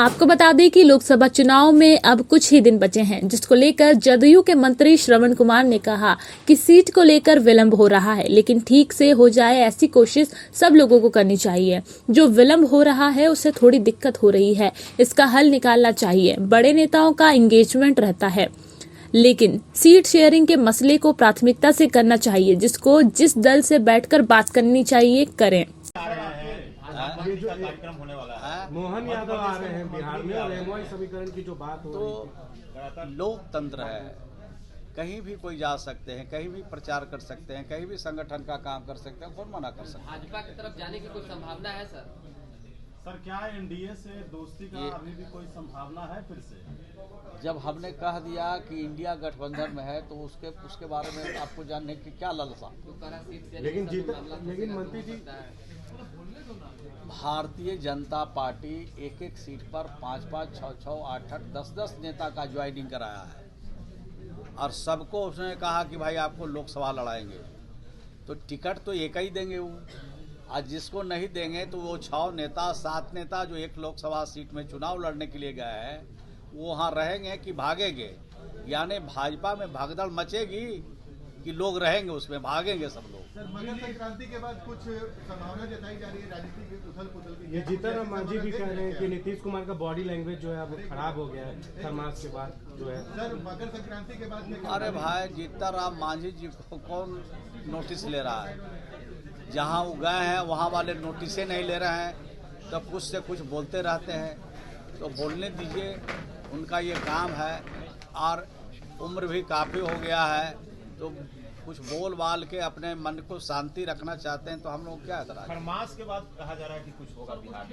आपको बता दें कि लोकसभा चुनाव में अब कुछ ही दिन बचे हैं, जिसको लेकर जदयू के मंत्री श्रवण कुमार ने कहा कि सीट को लेकर विलंब हो रहा है, लेकिन ठीक से हो जाए ऐसी कोशिश सब लोगों को करनी चाहिए। जो विलंब हो रहा है उससे थोड़ी दिक्कत हो रही है, इसका हल निकालना चाहिए। बड़े नेताओं का एंगेजमेंट रहता है, लेकिन सीट शेयरिंग के मसले को प्राथमिकता से करना चाहिए। जिसको जिस दल से बैठकर बात करनी चाहिए करें। कार्यक्रम होने वाला है। मोहन यादव आ रहे हैं बिहार में और एमवाई समीकरण की जो बात हो तो लोकतंत्र है, कहीं भी कोई जा सकते हैं, कहीं भी प्रचार कर सकते हैं, कहीं भी संगठन का काम कर सकते हैं, कौन मना कर सकता है। भाजपा की तरफ जाने की कोई संभावना है सर? क्या एनडीए से दोस्ती का अभी भी कोई संभावना है? फिर से जब हमने कह दिया कि इंडिया गठबंधन में है तो उसके बारे में आपको जानने की क्या लालसा। लेकिन मंत्री जी, भारतीय जनता पार्टी एक एक सीट पर 5-5, 6-6, 8-8, 10-10 नेता का ज्वाइनिंग कराया है और सबको उसने कहा कि भाई आपको लोकसभा लड़ाएंगे, तो टिकट तो एक ही देंगे वो। आज जिसको नहीं देंगे तो वो 6 नेता 7 नेता जो एक लोकसभा सीट में चुनाव लड़ने के लिए गए हैं वो वहाँ रहेंगे कि भागेंगे। यानी भाजपा में भागदड़ मचेगी कि लोग रहेंगे उसमें, भागेंगे सब लोग। सर, मकर संक्रांति के बाद कुछ संभावना जताई जा रही है राजनीति की उथल पुथल की। ये जीतन राम मांझी भी कह रहे हैं कि नीतीश कुमार का बॉडी लैंग्वेज जो है वो खराब हो गया है खरमास के बाद जो है। सर, मकर संक्रांति के बाद में अरे भाई, जीतन राम मांझी जी को कौन नोटिस ले रहा है? जहाँ वो गए हैं वहाँ वाले नोटिसे नहीं ले रहे हैं, तो कुछ से कुछ बोलते रहते हैं। तो बोलने दीजिए, उनका ये काम है और उम्र भी काफ़ी हो गया है, तो कुछ बोल बाल के अपने मन को शांति रखना चाहते हैं, तो हम लोग क्या एतराज। खरमास के बाद कहा जा रहा है कि कुछ होगा बिहार में,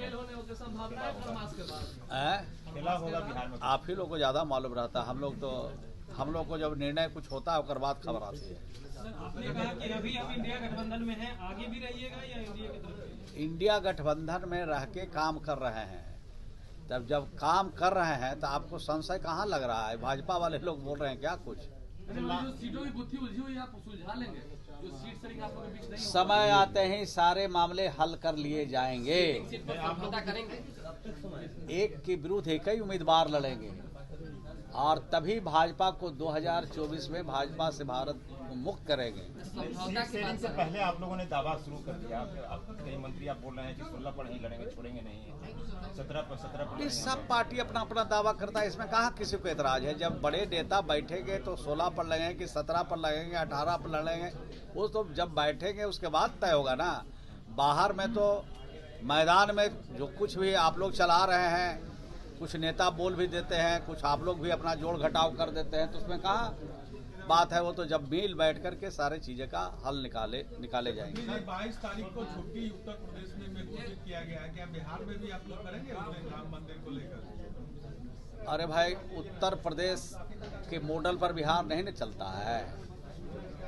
खेला होगा बिहार में। आप ही लोग को ज़्यादा मालूम रहता है। हम लोग को जब निर्णय कुछ होता है उसके बाद खबर आती है। आपने कहा कि अभी आप इंडिया गठबंधन में हैं, आगे भी रहिएगा या इंडिया की तरफ? इंडिया गठबंधन में रह के काम कर रहे हैं, तब जब काम कर रहे हैं तो आपको संशय कहाँ लग रहा है? भाजपा वाले लोग बोल रहे हैं क्या कुछ? जो सीटों की गुत्थी उलझी हुई आप सुलझा लेंगे, जो सीट शेयरिंग आप लोगों के बीच नहीं होगा। समय आते ही सारे मामले हल कर लिए जाएंगे। सीट पर समझौता करेंगे। एक के विरुद्ध एक ही उम्मीदवार लड़ेंगे और तभी भाजपा को 2024 में भाजपा से भारत को मुक्त करेंगे। समझौता की बात से पहले आप लोगों ने दावा शुरू कर दिया, कई मंत्री आप बोल रहे हैं कि 16 पर ही लड़ेंगे, छोड़ेंगे नहीं, 17 पर। ये सब पार्टी अपना अपना दावा करता है, इसमें कहाँ किसी को एतराज है। जब बड़े नेता बैठेंगे तो 16 पर लगेंगे कि 17 पर लगेंगे, 18 पर लड़ेंगे, वो तो जब बैठेंगे उसके बाद तय होगा ना। बाहर में तो मैदान में जो कुछ भी आप लोग चला रहे हैं, कुछ नेता बोल भी देते हैं, कुछ आप लोग भी अपना जोड़ घटाव कर देते हैं, तो उसमें कहाँ बात है। वो तो जब मिल बैठ करके सारे चीजें का हल निकाले जाएंगे। 22 तारीख को छुट्टी उत्तर प्रदेश में घोषित किया गया है, क्या बिहार में भी आप लोग करेंगे राम मंदिर को लेकर? अरे भाई, उत्तर प्रदेश के मॉडल पर बिहार नहीं न चलता है,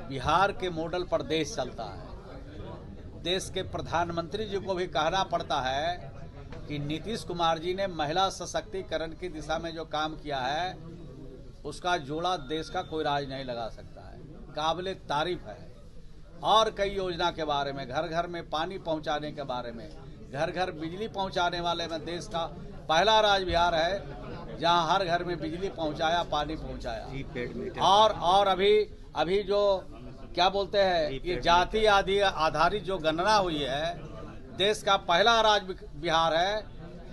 बिहार के मॉडल पर देश चलता है। देश के प्रधानमंत्री जी को भी कहना पड़ता है कि नीतीश कुमार जी ने महिला सशक्तिकरण की दिशा में जो काम किया है उसका जोड़ा देश का कोई राज नहीं लगा सकता है, काबिले तारीफ है। और कई योजना के बारे में, घर घर में पानी पहुंचाने के बारे में, घर घर बिजली पहुंचाने वाले में देश का पहला राज्य बिहार है, जहां हर घर में बिजली पहुंचाया, पानी पहुंचाया। और अभी जो क्या बोलते हैं, ये जाति आदि आधारित जो गणना हुई है, देश का पहला राज्य बिहार है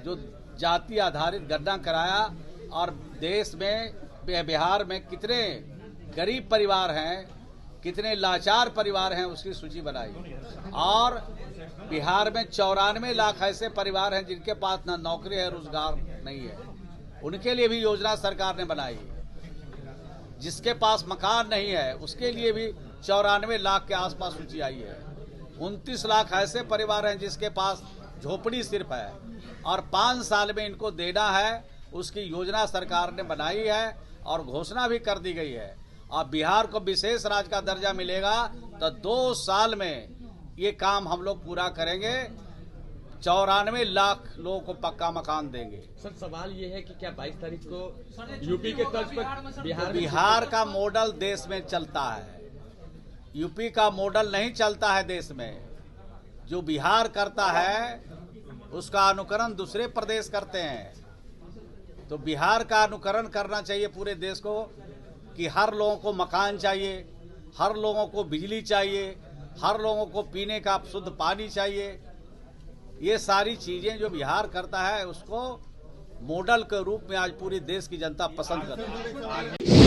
जो जाति आधारित गणना कराया। और देश में, बिहार में कितने गरीब परिवार हैं, कितने लाचार परिवार हैं, उसकी सूची बनाई। और बिहार में 94 लाख ऐसे परिवार हैं जिनके पास ना नौकरी है, रोजगार नहीं है, उनके लिए भी योजना सरकार ने बनाई। जिसके पास मकान नहीं है उसके लिए भी 94 लाख के आसपास सूची आई है। 29 लाख ऐसे परिवार हैं जिसके पास झोपड़ी सिर्फ है और 5 साल में इनको देना है, उसकी योजना सरकार ने बनाई है और घोषणा भी कर दी गई है। और बिहार को विशेष राज्य का दर्जा मिलेगा तो 2 साल में ये काम हम लोग पूरा करेंगे, 94 लाख लोगों को पक्का मकान देंगे। सर, सवाल ये है कि क्या 22 तारीख को यूपी के तर्ज पर बिहार का मॉडल देश में चलता है, यूपी का मॉडल नहीं चलता है देश में। जो बिहार करता है उसका अनुकरण दूसरे प्रदेश करते हैं। तो बिहार का अनुकरण करना चाहिए पूरे देश को कि हर लोगों को मकान चाहिए, हर लोगों को बिजली चाहिए, हर लोगों को पीने का शुद्ध पानी चाहिए। ये सारी चीजें जो बिहार करता है उसको मॉडल के रूप में आज पूरी देश की जनता पसंद करती है।